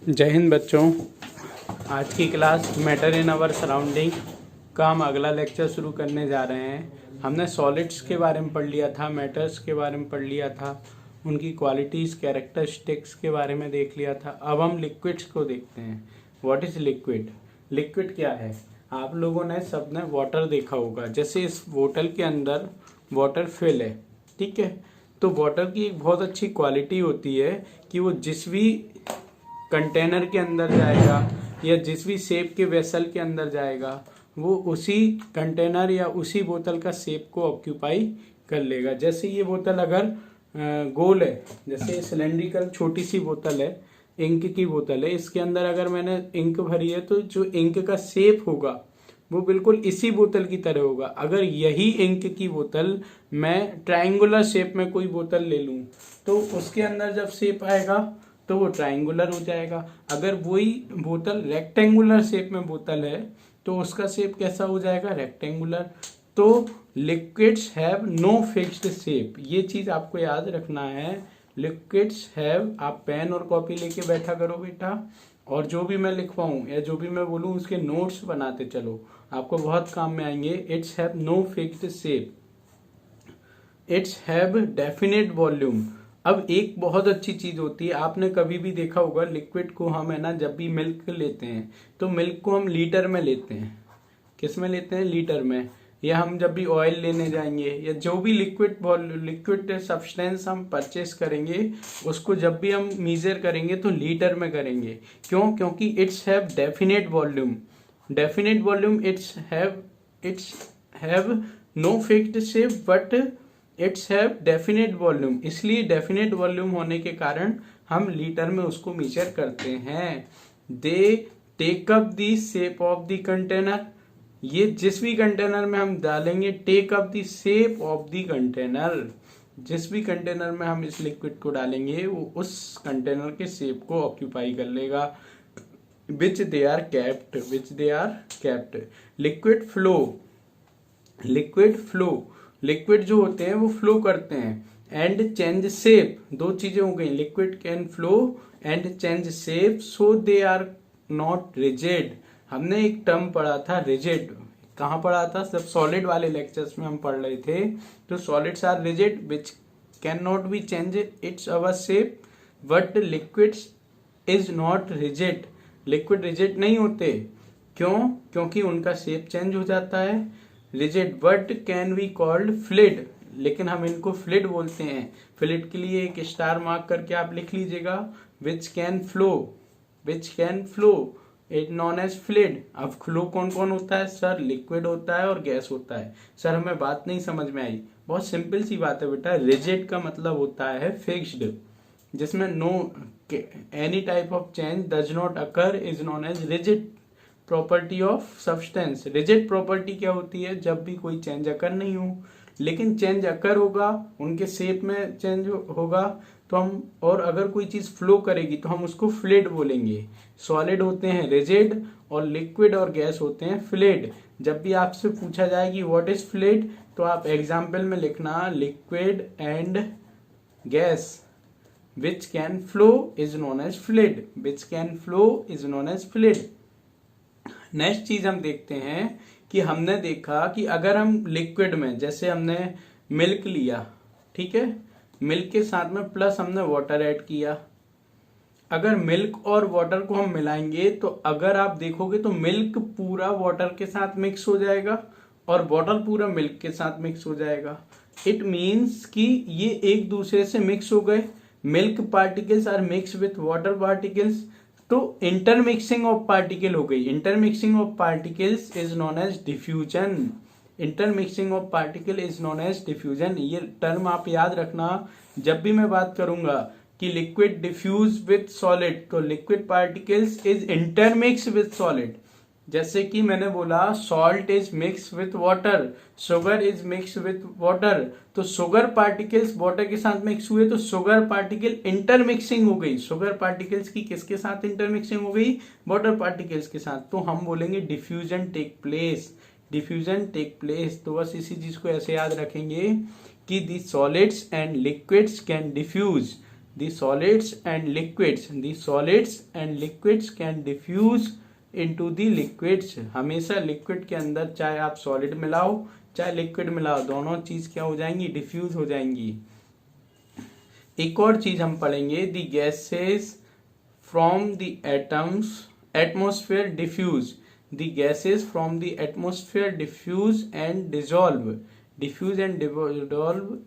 जय हिंद बच्चों। आज की class matter in our surrounding का हम अगला लेक्चर शुरू करने जा रहे हैं। हमने सॉलिड्स के बारे में पढ़ लिया था, मैटर्स के बारे में पढ़ लिया था, उनकी क्वालिटीज़ कैरेक्टरिस्टिक्स के बारे में देख लिया था। अब हम लिक्विड्स को देखते हैं। What is liquid? लिक्विड क्या है? आप लोगों ने सबने वाटर देखा होगा। जैसे इस बोतल के अंदर वाटर फिल है, ठीक है। तो वाटर की एक बहुत अच्छी क्वालिटी होती है कि वो जिस भी कंटेनर के अंदर जाएगा या जिस भी शेप के वेसल के अंदर जाएगा वो उसी कंटेनर या उसी बोतल का शेप को ऑक्यूपाई कर लेगा। जैसे ये बोतल अगर गोल है, जैसे सिलेंड्रिकल छोटी सी बोतल है, इंक की बोतल है, इसके अंदर अगर मैंने इंक भरी है तो जो इंक का शेप होगा वो बिल्कुल इसी बोतल की तरह होगा। अगर यही इंक की बोतल मैं ट्रायंगुलर शेप में कोई बोतल ले लूं तो उसके अंदर जब शेप आएगा तो वो ट्रायंगुलर हो जाएगा। अगर वही बोतल रेक्टेंगुलर शेप में बोतल है तो उसका शेप कैसा हो जाएगा? रेक्टेंगुलर। तो liquids have no fixed shape, ये चीज आपको याद रखना है। लिक्विड्स हैव, आप पेन और कॉपी लेके बैठा करो बेटा, और जो भी मैं लिखवाऊं या जो भी मैं बोलूं उसके नोट्स बनाते चलो, आपको बहुत काम में आएंगे। It's have no fixed shape, it's have definite volume. अब एक बहुत अच्छी चीज होती है, आपने कभी भी देखा होगा लिक्विड को हम, है ना, जब भी मिल्क लेते हैं तो मिल्क को हम लीटर में लेते हैं। किस में लेते हैं? लीटर में। या हम जब भी ऑयल लेने जाएंगे या जो भी लिक्विड सब्सटेंस हम परचेस करेंगे उसको जब भी हम मीजर करेंगे तो लीटर में करेंगे। क्यों? क्योंकि it's have definite volume. Definite volume, it's have no fixed shape but it's have definite volume. इसलिए डेफिनेट वॉल्यूम होने के कारण हम लीटर में उसको मेजर करते हैं। They take up the shape of the container, ये जिस भी कंटेनर में हम डालेंगे, take up the shape of the container, जिस भी कंटेनर में हम इस लिक्विड को डालेंगे वो उस कंटेनर के शेप को ऑक्यूपाई कर लेगा। Which they are kept. Liquid flow, liquid जो होते हैं वो फ्लो करते हैं। एंड चेंज शेप, दो चीजें हो गई, liquid can flow and change shape, so they are not rigid. हमने एक टर्म पढ़ा था रिजिड, कहाँ पढ़ा था? सब सॉलिड वाले लेक्चर्स में हम पढ़ रहे थे। तो solids are rigid which can not be change its our shape, but liquids is not rigid. Liquid rigid नहीं होते। क्यों? क्योंकि उनका शेप चेंज हो जाता है। Rigid but can be called fluid, लेकिन हम इनको फ्लूइड बोलते हैं। फ्लूइड के लिए एक स्टार मार्क करके आप लिख लीजिएगा। Which can flow it known as fluid. अब फ्लो कौन कौन होता है सर? लिक्विड होता है और गैस होता है। सर हमें बात नहीं समझ में आई। बहुत सिंपल सी बात है बेटा। रिजिड का मतलब होता है फिक्स्ड, जिसमें no any type of change does not occur is known as rigid property of substance. Rigid property क्या होती है? जब भी कोई चेंज अकर नहीं हो, लेकिन चेंज अकर होगा, उनके शेप में चेंज होगा तो हम, और अगर कोई चीज फ्लो करेगी तो हम उसको फ्लूइड बोलेंगे। सॉलिड होते हैं रिजिड और लिक्विड और गैस होते हैं फ्लूइड। जब भी आपसे पूछा जाए कि व्हाट इज फ्लूइड तो आप एग्जाम्पल में लिखना liquid and gas which can flow is known as fluid, which can flow is known as fluid. Next चीज हम देखते हैं कि हमने देखा कि अगर हम लिक्विड में, जैसे हमने मिल्क लिया, ठीक है, मिल्क के साथ में प्लस हमने वाटर ऐड किया। अगर मिल्क और वाटर को हम मिलाएंगे तो अगर आप देखोगे तो मिल्क पूरा वाटर के साथ मिक्स हो जाएगा और वाटर पूरा मिल्क के साथ मिक्स हो जाएगा। इट मीन्स कि ये एक दूसरे से मिक्स हो गए। Milk particles are mix with water particles, तो इंटरमिक्सिंग ऑफ पार्टिकल हो गई। Intermixing of particles is known as diffusion. Intermixing of particle is known as diffusion. ये टर्म आप याद रखना जब भी मैं बात करूंगा कि लिक्विड डिफ्यूज विथ सॉलिड, तो liquid particles is intermix with solid. जैसे कि मैंने बोला salt is mix with water, sugar is mix with water, तो शुगर पार्टिकल्स वाटर के साथ मिक्स हुए तो शुगर पार्टिकल इंटरमिक्सिंग हो गई। शुगर पार्टिकल्स की किसके साथ इंटरमिक्सिंग हो गई? वाटर पार्टिकल्स के साथ। तो हम बोलेंगे diffusion take place, diffusion take place. तो बस इसी चीज को ऐसे याद रखेंगे कि the solids and liquids can diffuse the solids and liquids can diffuse into the liquids। हमेशा लिक्विड के अंदर चाहे आप सॉलिड मिलाओ चाहे लिक्विड मिलाओ, दोनों चीज क्या हो जाएंगी, डिफ्यूज हो जाएंगी। एक और चीज हम पढ़ेंगे, the gases from the atmosphere diffuse, the gases from the atmosphere diffuse and dissolve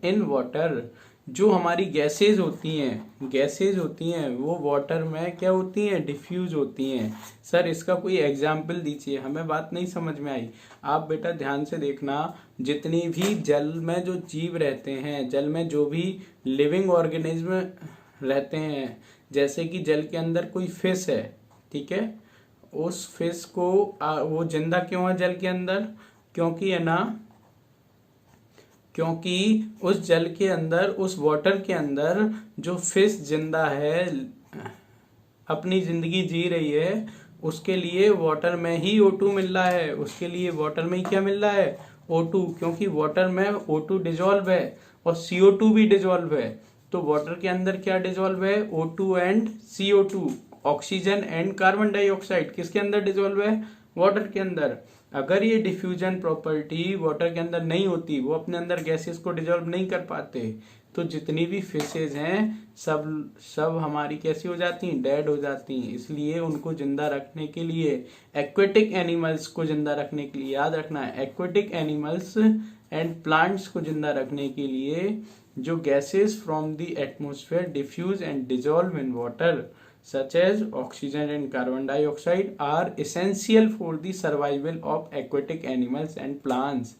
in water. जो हमारी गैसेज होती हैं वो वाटर में क्या होती हैं, डिफ्यूज होती हैं। सर इसका कोई एग्जाम्पल दीजिए, हमें बात नहीं समझ में आई। आप बेटा ध्यान से देखना, जितनी भी जल में जो जीव रहते हैं, जल में जो भी लिविंग ऑर्गेनिज्म रहते हैं, जैसे कि जल के अंदर कोई फिश है, ठीक है, उस फिश को वो जिंदा क्यों है जल के अंदर, क्योंकि है ना, क्योंकि उस जल के अंदर, उस वाटर के अंदर जो फिश जिंदा है, अपनी जिंदगी जी रही है, उसके लिए वाटर में ही O2 मिल रहा है, उसके लिए वाटर में ही क्या मिल रहा है, O2, क्योंकि वाटर में O2 डिजोल्व है और CO2 भी डिजोल्व है। तो वाटर के अंदर क्या डिजोल्व है, O2 and CO2, oxygen and carbon dioxide किसके अंदर डिजोल्व है, वाटर के अंदर। अगर ये डिफ्यूजन प्रॉपर्टी वाटर के अंदर नहीं होती, वो अपने अंदर गैसेस को डिजोल्व नहीं कर पाते, तो जितनी भी फिशेज हैं सब हमारी कैसी हो जाती हैं, डेड हो जाती हैं। इसलिए उनको जिंदा रखने के लिए, एक्वेटिक एनिमल्स को जिंदा रखने के लिए, याद रखना है, एक्वेटिक एनिमल्स एंड प्लांट्स को जिंदा रखने के लिए जो gases from the atmosphere diffuse and dissolve in water such as oxygen and carbon dioxide are essential for the survival of aquatic animals and plants।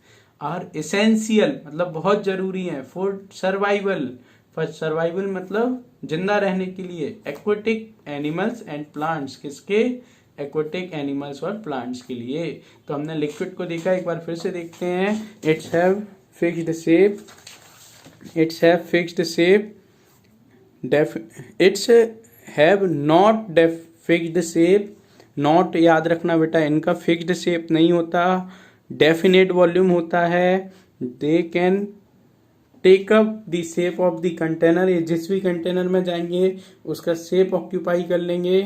are essential मतलब बहुत जरूरी है, for survival मतलब जिंदा रहने के लिए, aquatic animals and plants किसके, aquatic animals और plants के लिए। तो हमने लिक्विड को देखा, एक बार फिर से देखते हैं। It's have fixed shape, it's have not fixed shape, not याद रखना बेटा, इनका फिक्स्ड शेप नहीं होता, डेफिनेट वॉल्यूम होता है। They can take up the shape of the container, ये जिस भी कंटेनर में जाएंगे उसका शेप ऑक्यूपाई कर लेंगे,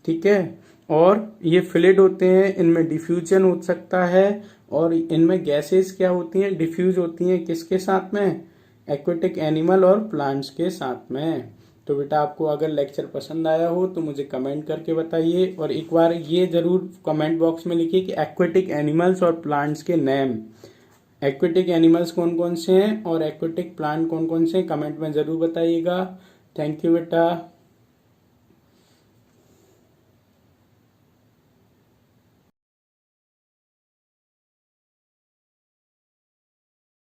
ठीक है। और ये फ्लूइड होते हैं, इनमें डिफ्यूजन हो सकता है, और इनमें गैसेस क्या होती हैं, डिफ्यूज होती हैं, किसके साथ में, एक्वेटिक एनिमल और प्लांट्स के साथ में। तो बेटा आपको अगर लेक्चर पसंद आया हो तो मुझे कमेंट करके बताइए, और एक बार ये जरूर कमेंट बॉक्स में लिखिए कि एक्वेटिक एनिमल्स और प्लांट्स के नेम, एक्वेटिक एनिमल्स कौन कौन से हैं और एक्वेटिक प्लांट कौन कौन से हैं, कमेंट में जरूर बताइएगा। थैंक यू बेटा।